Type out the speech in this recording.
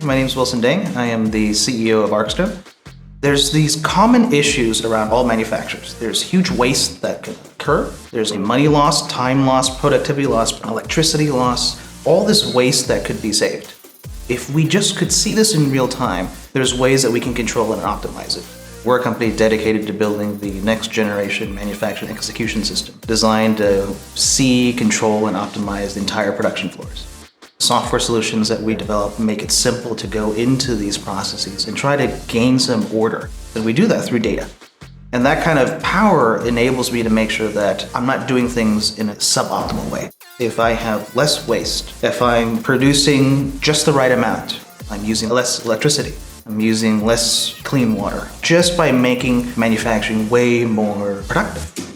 My name is Wilson Deng. I am the CEO of Arcstone. There's these common issues around all manufacturers. There's huge waste that can occur. There's money loss, time loss, productivity loss, electricity loss, all this waste that could be saved. If we just could see this in real time, there's ways that we can control and optimize it. We're a company dedicated to building the next generation manufacturing execution system, designed to see, control, and optimize the entire production floors. Software solutions that we develop make it simple to go into these processes and try to gain some order. And we do that through data. And that kind of power enables me to make sure that I'm not doing things in a suboptimal way. If I have less waste, if I'm producing just the right amount, I'm using less electricity, I'm using less clean water, just by making manufacturing way more productive.